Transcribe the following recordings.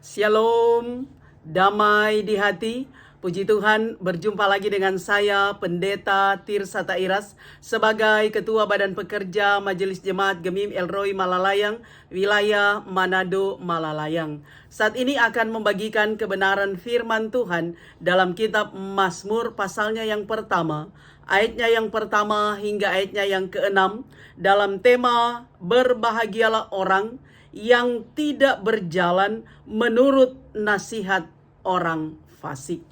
Shalom, damai di hati. Puji Tuhan, berjumpa lagi dengan saya, Pendeta Tirsa Tairas, sebagai Ketua Badan Pekerja Majelis Jemaat Gemim El Roy Malalayang, wilayah Manado, Malalayang. Saat ini akan membagikan kebenaran firman Tuhan dalam kitab Mazmur pasalnya yang pertama, ayatnya yang pertama hingga ayatnya yang keenam, dalam tema berbahagialah orang yang tidak berjalan menurut nasihat orang fasik.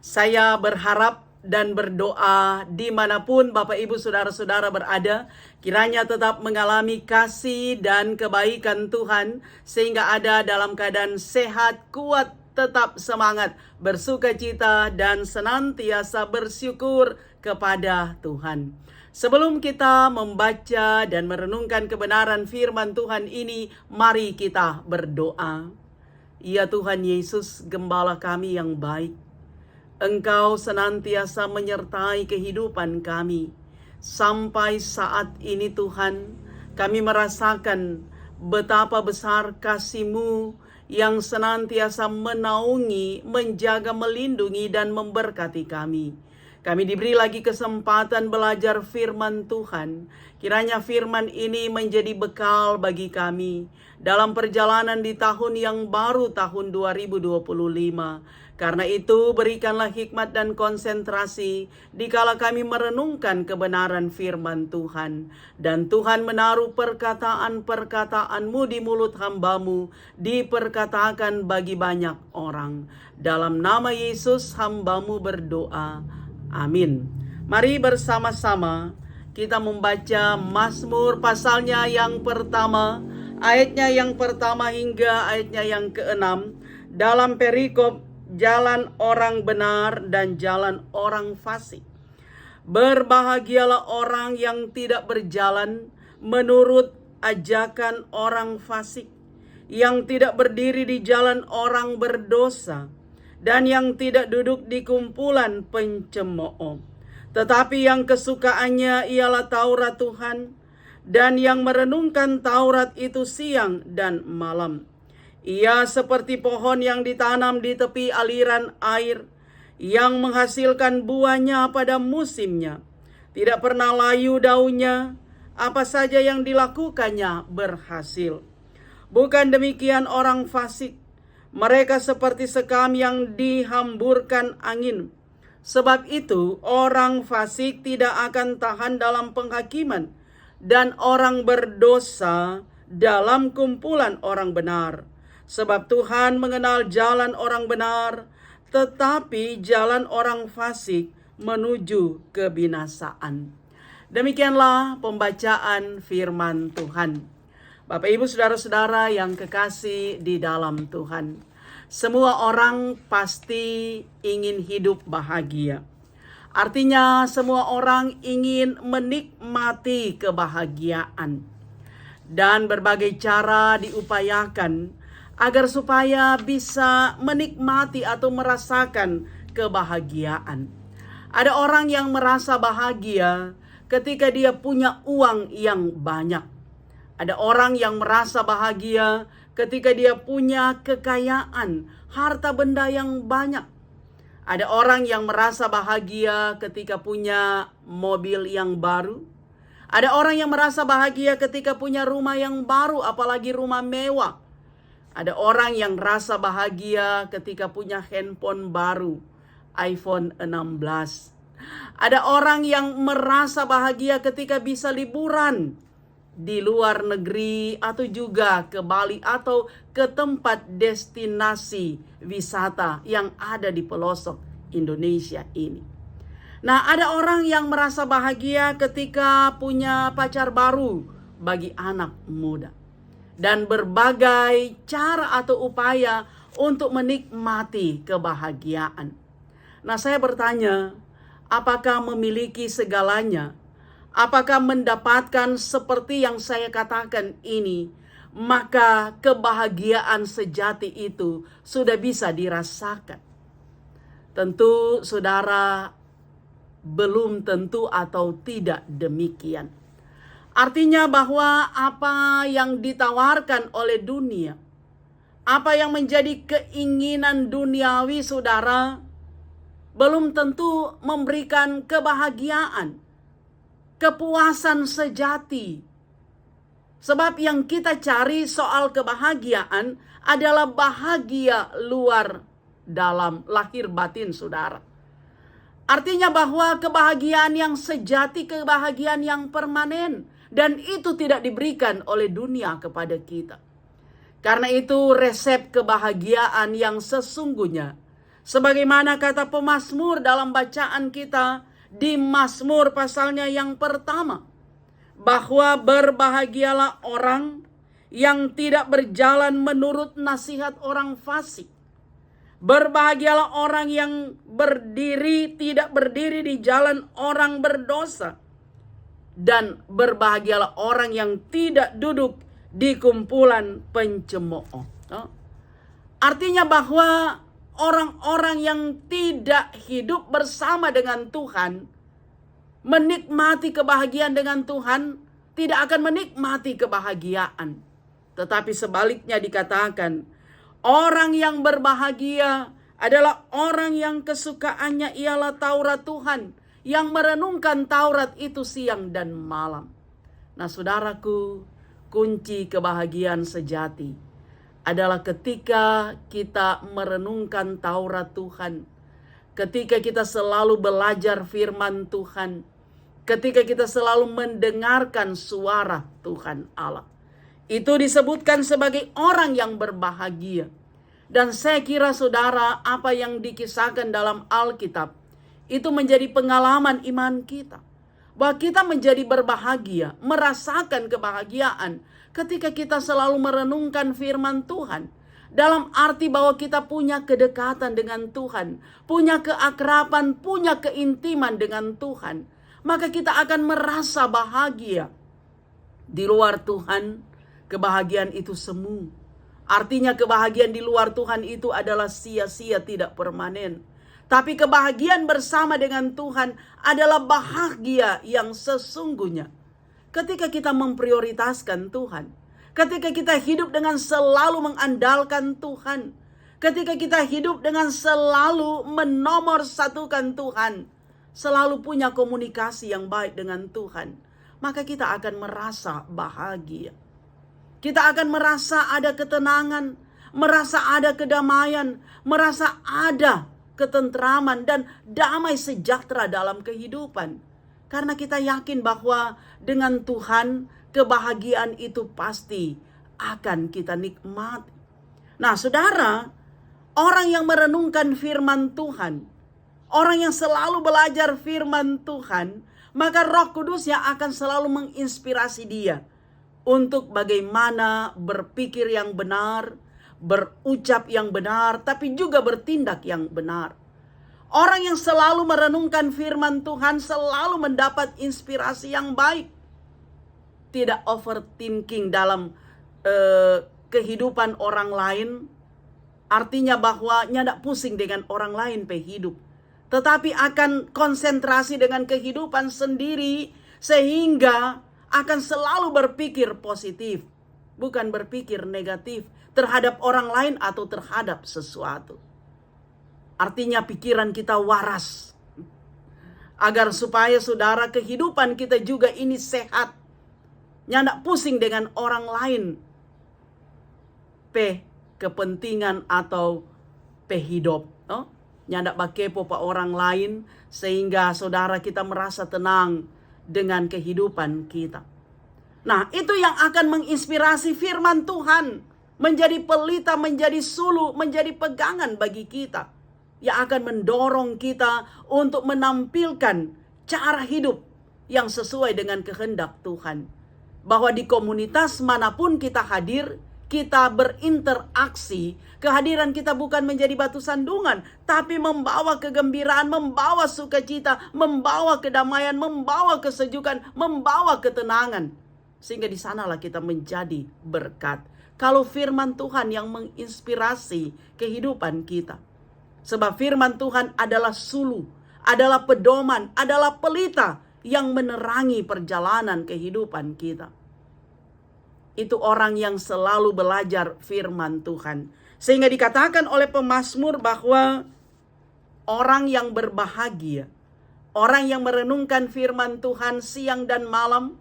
Saya berharap dan berdoa dimanapun Bapak Ibu Saudara-saudara berada, kiranya tetap mengalami kasih dan kebaikan Tuhan, sehingga ada dalam keadaan sehat, kuat, tetap semangat, bersukacita, dan senantiasa bersyukur kepada Tuhan. Sebelum kita membaca dan merenungkan kebenaran firman Tuhan ini, mari kita berdoa. Ya Tuhan Yesus, Gembala kami yang baik, Engkau senantiasa menyertai kehidupan kami. Sampai saat ini Tuhan, kami merasakan betapa besar kasih-Mu yang senantiasa menaungi, menjaga, melindungi, dan memberkati kami. Kami diberi lagi kesempatan belajar firman Tuhan. Kiranya firman ini menjadi bekal bagi kami dalam perjalanan di tahun yang baru, tahun 2025. Karena itu berikanlah hikmat dan konsentrasi dikala kami merenungkan kebenaran firman Tuhan. Dan Tuhan menaruh perkataan-perkataan-Mu di mulut hamba-Mu, diperkatakan bagi banyak orang. Dalam nama Yesus hamba-Mu berdoa. Amin. Mari bersama-sama kita membaca Mazmur pasalnya yang pertama, ayatnya yang pertama hingga ayatnya yang keenam, dalam perikop jalan orang benar dan jalan orang fasik. Berbahagialah orang yang tidak berjalan menurut ajakan orang fasik, yang tidak berdiri di jalan orang berdosa, dan yang tidak duduk di kumpulan pencemooh. Tetapi yang kesukaannya ialah Taurat Tuhan, dan yang merenungkan Taurat itu siang dan malam. Ia seperti pohon yang ditanam di tepi aliran air, yang menghasilkan buahnya pada musimnya. Tidak pernah layu daunnya, apa saja yang dilakukannya berhasil. Bukan demikian orang fasik, mereka seperti sekam yang dihamburkan angin. Sebab itu orang fasik tidak akan tahan dalam penghakiman, dan orang berdosa dalam kumpulan orang benar. Sebab Tuhan mengenal jalan orang benar, tetapi jalan orang fasik menuju kebinasaan. Demikianlah pembacaan firman Tuhan. Bapak Ibu Saudara-saudara yang kekasih di dalam Tuhan, semua orang pasti ingin hidup bahagia. Artinya semua orang ingin menikmati kebahagiaan. Dan berbagai cara diupayakan agar supaya bisa menikmati atau merasakan kebahagiaan. Ada orang yang merasa bahagia ketika dia punya uang yang banyak. Ada orang yang merasa bahagia ketika dia punya kekayaan, harta benda yang banyak. Ada orang yang merasa bahagia ketika punya mobil yang baru. Ada orang yang merasa bahagia ketika punya rumah yang baru, apalagi rumah mewah. Ada orang yang rasa bahagia ketika punya handphone baru, iPhone 16. Ada orang yang merasa bahagia ketika bisa liburan di luar negeri atau juga ke Bali atau ke tempat destinasi wisata yang ada di pelosok Indonesia ini. Nah, ada orang yang merasa bahagia ketika punya pacar baru bagi anak muda. Dan berbagai cara atau upaya untuk menikmati kebahagiaan. Nah, saya bertanya, apakah memiliki segalanya? Apakah mendapatkan seperti yang saya katakan ini, maka kebahagiaan sejati itu sudah bisa dirasakan? Tentu saudara belum tentu atau tidak demikian. Artinya bahwa apa yang ditawarkan oleh dunia, Apa yang menjadi keinginan duniawi, saudara, belum tentu memberikan kebahagiaan, kepuasan sejati. Sebab yang kita cari soal kebahagiaan adalah bahagia luar dalam, lahir batin, saudara. Artinya bahwa kebahagiaan yang sejati, kebahagiaan yang permanen, dan itu tidak diberikan oleh dunia kepada kita. Karena itu resep kebahagiaan yang sesungguhnya, sebagaimana kata pemazmur dalam bacaan kita di Mazmur pasalnya yang pertama, bahwa berbahagialah orang yang tidak berjalan menurut nasihat orang fasik. Berbahagialah orang yang tidak berdiri di jalan orang berdosa. Dan berbahagialah orang yang tidak duduk di kumpulan pencemooh. Artinya bahwa orang-orang yang tidak hidup bersama dengan Tuhan, menikmati kebahagiaan dengan Tuhan, tidak akan menikmati kebahagiaan. Tetapi sebaliknya dikatakan, orang yang berbahagia adalah orang yang kesukaannya ialah Taurat Tuhan, yang merenungkan Taurat itu siang dan malam. Nah, saudaraku, kunci kebahagiaan sejati adalah ketika kita merenungkan Taurat Tuhan, ketika kita selalu belajar firman Tuhan, ketika kita selalu mendengarkan suara Tuhan Allah. Itu disebutkan sebagai orang yang berbahagia. Dan saya kira saudara, apa yang dikisahkan dalam Alkitab, itu menjadi pengalaman iman kita. Bahwa kita menjadi berbahagia, merasakan kebahagiaan ketika kita selalu merenungkan firman Tuhan. Dalam arti bahwa kita punya kedekatan dengan Tuhan, punya keakraban, punya keintiman dengan Tuhan. Maka kita akan merasa bahagia. Di luar Tuhan, kebahagiaan itu semu. Artinya kebahagiaan di luar Tuhan itu adalah sia-sia, tidak permanen. Tapi kebahagiaan bersama dengan Tuhan adalah bahagia yang sesungguhnya. Ketika kita memprioritaskan Tuhan, ketika kita hidup dengan selalu mengandalkan Tuhan, ketika kita hidup dengan selalu menomorsatukan Tuhan, selalu punya komunikasi yang baik dengan Tuhan, maka kita akan merasa bahagia. Kita akan merasa ada ketenangan, merasa ada kedamaian, merasa ada ketentraman dan damai sejahtera dalam kehidupan. Karena kita yakin bahwa dengan Tuhan kebahagiaan itu pasti akan kita nikmati. Nah, saudara, orang yang merenungkan firman Tuhan, orang yang selalu belajar firman Tuhan, maka Roh Kudus yang akan selalu menginspirasi dia untuk bagaimana berpikir yang benar, berucap yang benar, tapi juga bertindak yang benar. Orang yang selalu merenungkan firman Tuhan selalu mendapat inspirasi yang baik. Tidak overthinking dalam kehidupan orang lain. Artinya bahwa nyadak pusing dengan orang lain hidup. Tetapi akan konsentrasi dengan kehidupan sendiri, sehingga akan selalu berpikir positif, bukan berpikir negatif terhadap orang lain atau terhadap sesuatu. Artinya pikiran kita waras, agar supaya saudara kehidupan kita juga ini sehat, nyandak pusing dengan orang lain, kepentingan atau hidup, nyandak bakepo pa orang lain, sehingga saudara kita merasa tenang dengan kehidupan kita. Nah, itu yang akan menginspirasi firman Tuhan, menjadi pelita, menjadi sulu, menjadi pegangan bagi kita, yang akan mendorong kita untuk menampilkan cara hidup yang sesuai dengan kehendak Tuhan. Bahwa di komunitas manapun kita hadir, kita berinteraksi, kehadiran kita bukan menjadi batu sandungan, tapi membawa kegembiraan, membawa sukacita, membawa kedamaian, membawa kesejukan, membawa ketenangan. Sehingga di sanalah kita menjadi berkat. Kalau firman Tuhan yang menginspirasi kehidupan kita. Sebab firman Tuhan adalah sulu, adalah pedoman, adalah pelita yang menerangi perjalanan kehidupan kita. itu orang yang selalu belajar firman Tuhan. Sehingga dikatakan oleh pemazmur bahwa orang yang berbahagia, orang yang merenungkan firman Tuhan siang dan malam,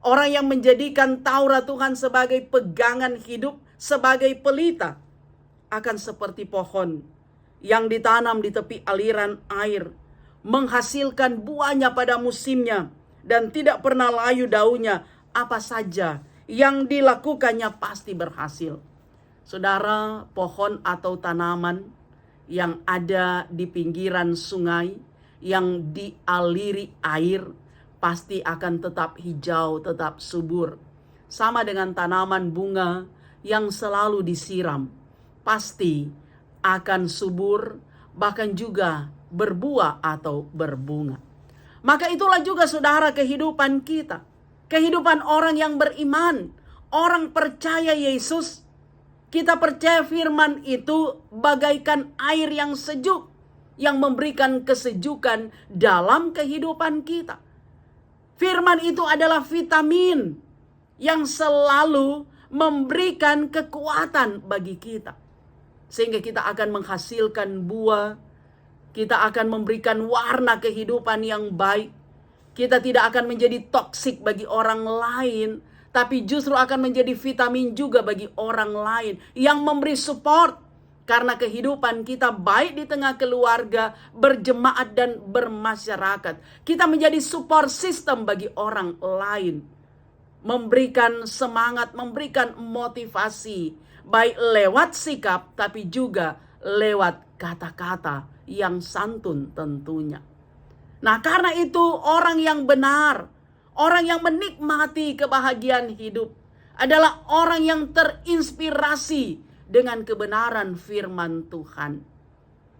orang yang menjadikan Taurat Tuhan sebagai pegangan hidup, sebagai pelita, akan seperti pohon yang ditanam di tepi aliran air, menghasilkan buahnya pada musimnya, dan tidak pernah layu daunnya. Apa saja yang dilakukannya pasti berhasil. Saudara, pohon atau tanaman yang ada di pinggiran sungai, yang dialiri air, pasti akan tetap hijau, tetap subur. Sama dengan tanaman bunga yang selalu disiram, pasti akan subur, bahkan juga berbuah atau berbunga. Maka itulah juga saudara kehidupan kita. Kehidupan orang yang beriman, orang percaya Yesus. Kita percaya firman itu bagaikan air yang sejuk, yang memberikan kesejukan dalam kehidupan kita. Firman itu adalah vitamin yang selalu memberikan kekuatan bagi kita. Sehingga kita akan menghasilkan buah, kita akan memberikan warna kehidupan yang baik. Kita tidak akan menjadi toksik bagi orang lain, tapi justru akan menjadi vitamin juga bagi orang lain yang memberi support. Karena kehidupan kita baik di tengah keluarga, berjemaat dan bermasyarakat. Kita menjadi support system bagi orang lain. Memberikan semangat, memberikan motivasi. Baik lewat sikap, tapi juga lewat kata-kata yang santun tentunya. Nah, karena itu orang yang benar, orang yang menikmati kebahagiaan hidup adalah orang yang terinspirasi dengan kebenaran firman Tuhan.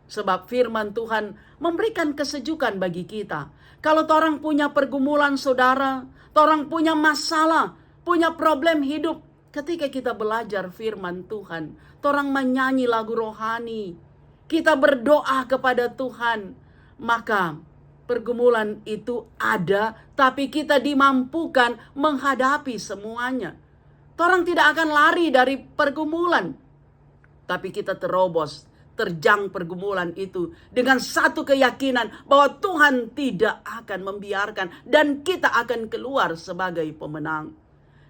Sebab firman Tuhan memberikan kesejukan bagi kita. Kalau orang punya pergumulan saudara, orang punya masalah, punya problem hidup, ketika kita belajar firman Tuhan, orang menyanyi lagu rohani, kita berdoa kepada Tuhan, maka pergumulan itu ada, tapi kita dimampukan menghadapi semuanya. Orang tidak akan lari dari pergumulan, tapi kita terobos, terjang pergumulan itu dengan satu keyakinan bahwa Tuhan tidak akan membiarkan dan kita akan keluar sebagai pemenang.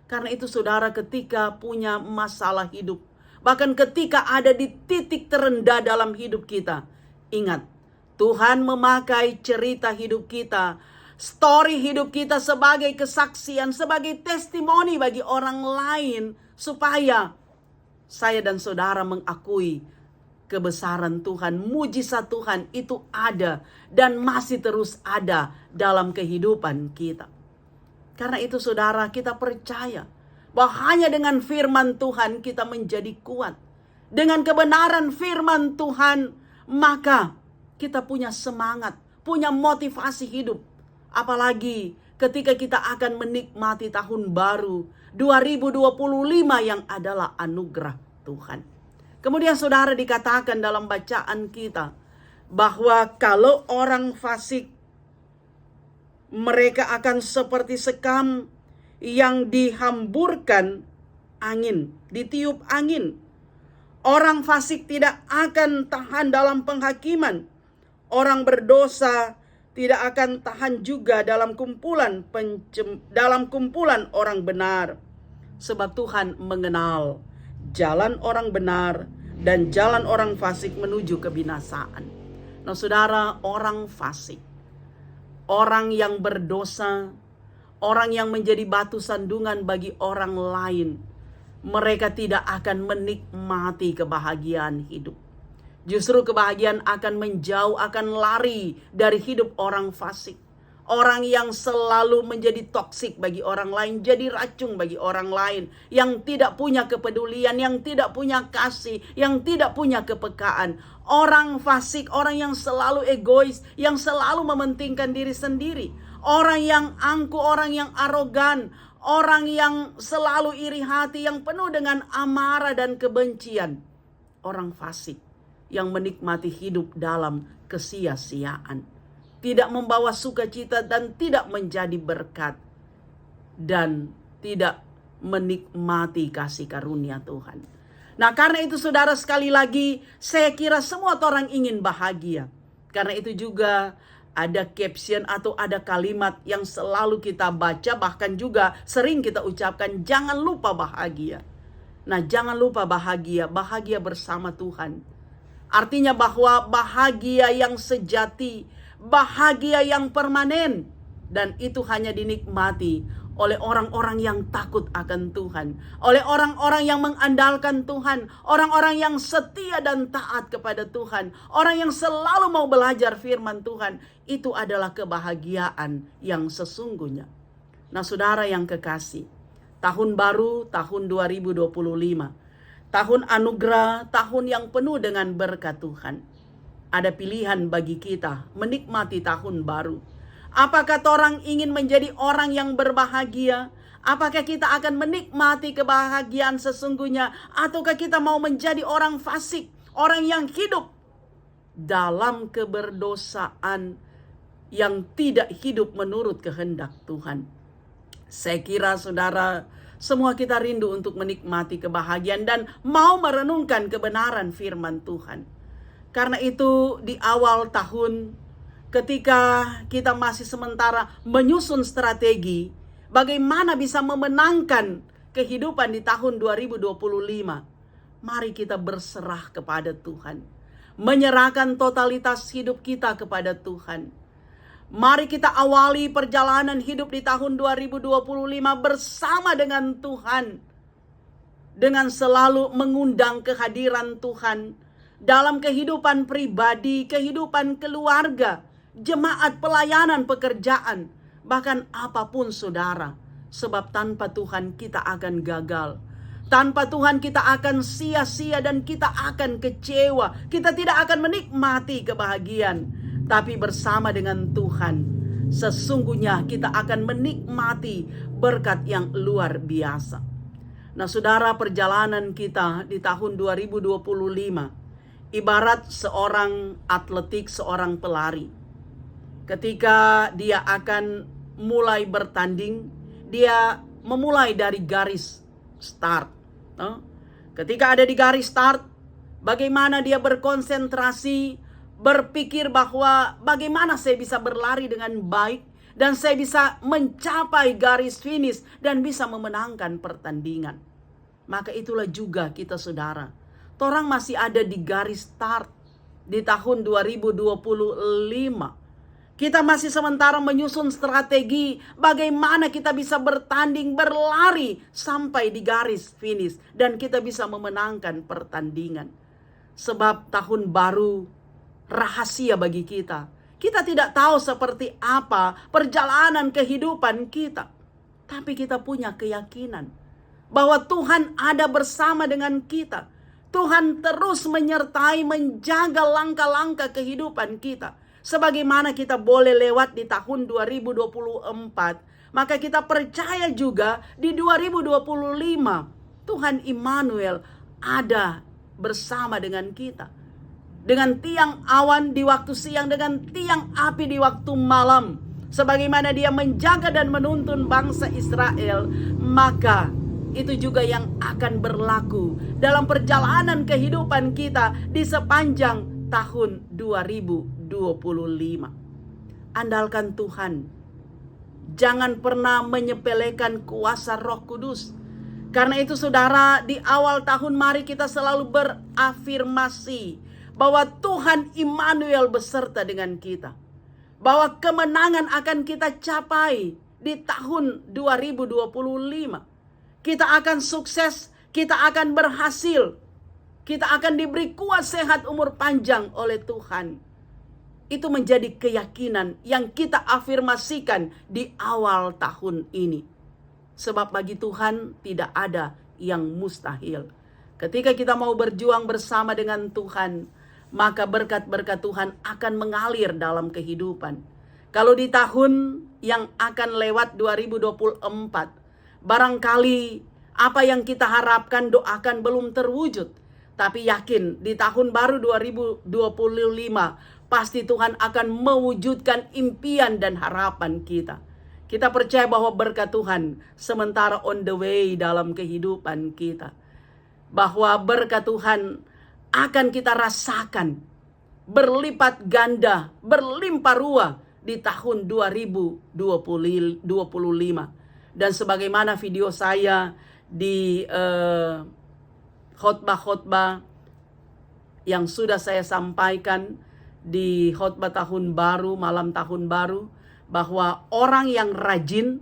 Karena itu saudara, ketika punya masalah hidup, bahkan ketika ada di titik terendah dalam hidup kita, ingat, Tuhan memakai cerita hidup kita, story hidup kita sebagai kesaksian, sebagai testimoni bagi orang lain, supaya saya dan saudara mengakui kebesaran Tuhan, mujizat Tuhan itu ada dan masih terus ada dalam kehidupan kita. Karena itu saudara, kita percaya bahwa hanya dengan firman Tuhan kita menjadi kuat. Dengan kebenaran firman Tuhan, maka kita punya semangat, punya motivasi hidup. Apalagi ketika kita akan menikmati tahun baru 2025 yang adalah anugerah Tuhan. Kemudian saudara, dikatakan dalam bacaan kita bahwa kalau orang fasik, mereka akan seperti sekam yang dihamburkan angin, ditiup angin. Orang fasik tidak akan tahan dalam penghakiman. Orang berdosa tidak akan tahan juga dalam kumpulan orang benar. Sebab Tuhan mengenal jalan orang benar dan jalan orang fasik menuju kebinasaan. Nah saudara, orang fasik, orang yang berdosa, orang yang menjadi batu sandungan bagi orang lain, mereka tidak akan menikmati kebahagiaan hidup. Justru kebahagiaan akan menjauh, akan lari dari hidup orang fasik. Orang yang selalu menjadi toksik bagi orang lain, jadi racun bagi orang lain. Yang tidak punya kepedulian, yang tidak punya kasih, yang tidak punya kepekaan. Orang fasik, orang yang selalu egois, yang selalu mementingkan diri sendiri. Orang yang angkuh, orang yang arogan, orang yang selalu iri hati, yang penuh dengan amarah dan kebencian. Orang fasik yang menikmati hidup dalam kesia-siaan, tidak membawa sukacita dan tidak menjadi berkat, dan tidak menikmati kasih karunia Tuhan. Nah, karena itu saudara, sekali lagi saya kira semua orang ingin bahagia. Karena itu juga ada caption atau ada kalimat yang selalu kita baca, bahkan juga sering kita ucapkan, jangan lupa bahagia. Nah, jangan lupa bahagia bersama Tuhan. Artinya bahwa bahagia yang sejati, bahagia yang permanen, dan itu hanya dinikmati oleh orang-orang yang takut akan Tuhan, oleh orang-orang yang mengandalkan Tuhan, orang-orang yang setia dan taat kepada Tuhan, orang yang selalu mau belajar firman Tuhan. Itu adalah kebahagiaan yang sesungguhnya. Nah, saudara yang kekasih, tahun baru, tahun 2025, tahun anugerah, tahun yang penuh dengan berkat Tuhan. Ada pilihan bagi kita menikmati tahun baru. Apakah orang ingin menjadi orang yang berbahagia? Apakah kita akan menikmati kebahagiaan sesungguhnya? Ataukah kita mau menjadi orang fasik, orang yang hidup dalam keberdosaan, yang tidak hidup menurut kehendak Tuhan? Saya kira saudara, semua kita rindu untuk menikmati kebahagiaan dan mau merenungkan kebenaran firman Tuhan. Karena itu di awal tahun, ketika kita masih sementara menyusun strategi bagaimana bisa memenangkan kehidupan di tahun 2025, mari kita berserah kepada Tuhan, menyerahkan totalitas hidup kita kepada Tuhan. Mari kita awali perjalanan hidup di tahun 2025 bersama dengan Tuhan, dengan selalu mengundang kehadiran Tuhan dalam kehidupan pribadi, kehidupan keluarga, jemaat, pelayanan, pekerjaan, bahkan apapun saudara. Sebab tanpa Tuhan kita akan gagal. Tanpa Tuhan kita akan sia-sia dan kita akan kecewa. Kita tidak akan menikmati kebahagiaan. Tapi bersama dengan Tuhan, sesungguhnya kita akan menikmati berkat yang luar biasa. Nah, saudara, perjalanan kita di tahun 2025 ibarat seorang atletik, seorang pelari. Ketika dia akan mulai bertanding, dia memulai dari garis start. Ketika ada di garis start, bagaimana dia berkonsentrasi, berpikir bahwa bagaimana saya bisa berlari dengan baik dan saya bisa mencapai garis finish dan bisa memenangkan pertandingan. Maka itulah juga kita saudara. Torang masih ada di garis start di tahun 2025. Kita masih sementara menyusun strategi bagaimana kita bisa bertanding, berlari sampai di garis finish dan kita bisa memenangkan pertandingan. Sebab tahun baru rahasia bagi kita. Kita tidak tahu seperti apa perjalanan kehidupan kita. Tapi kita punya keyakinan bahwa Tuhan ada bersama dengan kita. Tuhan terus menyertai, menjaga langkah-langkah kehidupan kita. Sebagaimana kita boleh lewat di tahun 2024, maka kita percaya juga di 2025 Tuhan Immanuel ada bersama dengan kita. Dengan tiang awan di waktu siang, dengan tiang api di waktu malam. Sebagaimana dia menjaga dan menuntun bangsa Israel, maka itu juga yang akan berlaku dalam perjalanan kehidupan kita di sepanjang tahun 2025. Andalkan Tuhan. Jangan pernah menyepelekan kuasa Roh Kudus. Karena itu saudara, di awal tahun mari kita selalu berafirmasi bahwa Tuhan Immanuel beserta dengan kita. Bahwa kemenangan akan kita capai di tahun 2025. Kita akan sukses, kita akan berhasil. Kita akan diberi kuat sehat umur panjang oleh Tuhan. Itu menjadi keyakinan yang kita afirmasikan di awal tahun ini. Sebab bagi Tuhan tidak ada yang mustahil. Ketika kita mau berjuang bersama dengan Tuhan, maka berkat-berkat Tuhan akan mengalir dalam kehidupan. Kalau di tahun yang akan lewat 2024, barangkali apa yang kita harapkan, doakan belum terwujud. Tapi yakin di tahun baru 2025 pasti Tuhan akan mewujudkan impian dan harapan kita. Kita percaya bahwa berkat Tuhan sementara on the way dalam kehidupan kita. Bahwa berkat Tuhan akan kita rasakan berlipat ganda, berlimpah ruah di tahun 2025. Dan sebagaimana video saya di khotbah-khotbah yang sudah saya sampaikan di khotbah tahun baru, malam tahun baru, bahwa orang yang rajin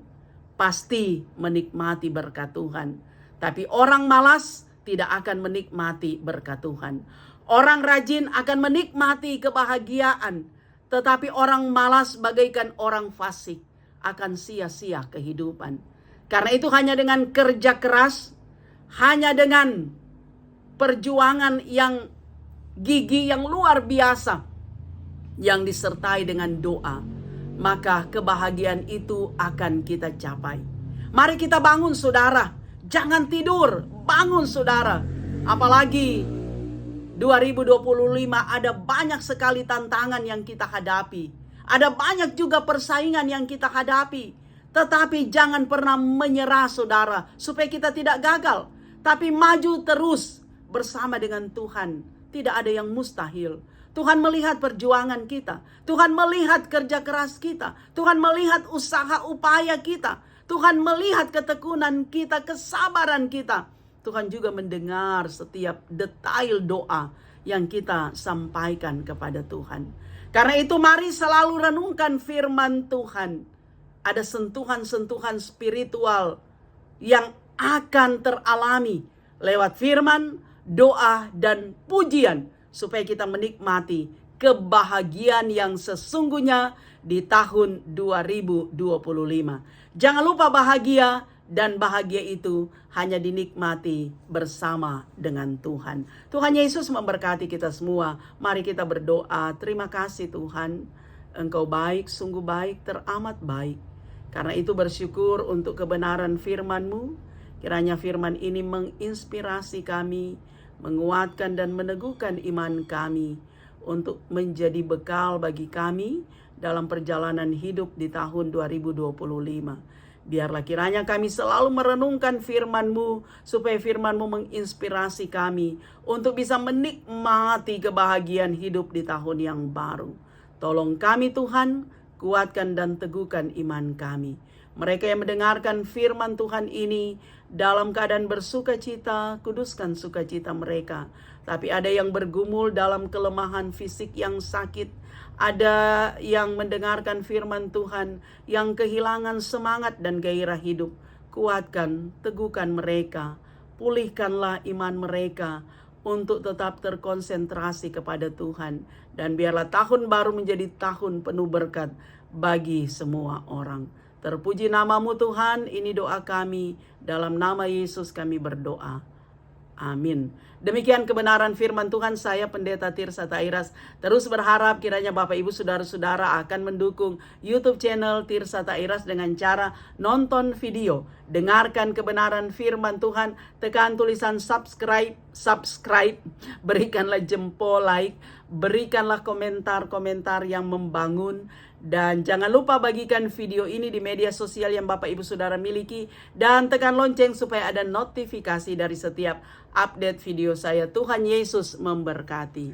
pasti menikmati berkat Tuhan. Tapi orang malas tidak akan menikmati berkat Tuhan. Orang rajin akan menikmati kebahagiaan, tetapi orang malas bagaikan orang fasik akan sia-sia kehidupan. Karena itu hanya dengan kerja keras, hanya dengan perjuangan yang gigih yang luar biasa, yang disertai dengan doa, maka kebahagiaan itu akan kita capai. Mari kita bangun saudara, jangan tidur, bangun saudara. Apalagi 2025 ada banyak sekali tantangan yang kita hadapi. Ada banyak juga persaingan yang kita hadapi. Tetapi jangan pernah menyerah saudara, supaya kita tidak gagal. Tapi maju terus bersama dengan Tuhan. Tidak ada yang mustahil. Tuhan melihat perjuangan kita. Tuhan melihat kerja keras kita. Tuhan melihat usaha upaya kita. Tuhan melihat ketekunan kita, kesabaran kita. Tuhan juga mendengar setiap detail doa yang kita sampaikan kepada Tuhan. Karena itu mari selalu renungkan firman Tuhan. Ada sentuhan-sentuhan spiritual yang akan teralami lewat firman, doa, dan pujian. Supaya kita menikmati kebahagiaan yang sesungguhnya di tahun 2025. Jangan lupa bahagia, dan bahagia itu hanya dinikmati bersama dengan Tuhan. Tuhan Yesus memberkati kita semua. Mari kita berdoa. Terima kasih Tuhan. Engkau baik, sungguh baik, teramat baik. Karena itu bersyukur untuk kebenaran firman-Mu. Kiranya firman ini menginspirasi kami, menguatkan dan meneguhkan iman kami untuk menjadi bekal bagi kami dalam perjalanan hidup di tahun 2025. Biarlah kiranya kami selalu merenungkan firman-Mu, supaya firman-Mu menginspirasi kami untuk bisa menikmati kebahagiaan hidup di tahun yang baru. Tolong kami Tuhan, kuatkan dan teguhkan iman kami. Mereka yang mendengarkan firman Tuhan ini dalam keadaan bersukacita, kuduskan sukacita mereka. Tapi ada yang bergumul dalam kelemahan fisik yang sakit. Ada yang mendengarkan firman Tuhan yang kehilangan semangat dan gairah hidup. Kuatkan, teguhkan mereka. Pulihkanlah iman mereka untuk tetap terkonsentrasi kepada Tuhan. Dan biarlah tahun baru menjadi tahun penuh berkat bagi semua orang. Terpuji namamu Tuhan, ini doa kami. Dalam nama Yesus kami berdoa. Amin. Demikian kebenaran firman Tuhan. Saya Pendeta Tirsa Tairas terus berharap kiranya Bapak Ibu Saudara-saudara akan mendukung YouTube channel Tirsa Tairas dengan cara nonton video, dengarkan kebenaran firman Tuhan, tekan tulisan subscribe, berikanlah jempol like, berikanlah komentar-komentar yang membangun. Dan jangan lupa bagikan video ini di media sosial yang Bapak Ibu Saudara miliki. Dan tekan lonceng supaya ada notifikasi dari setiap update video saya. Tuhan Yesus memberkati.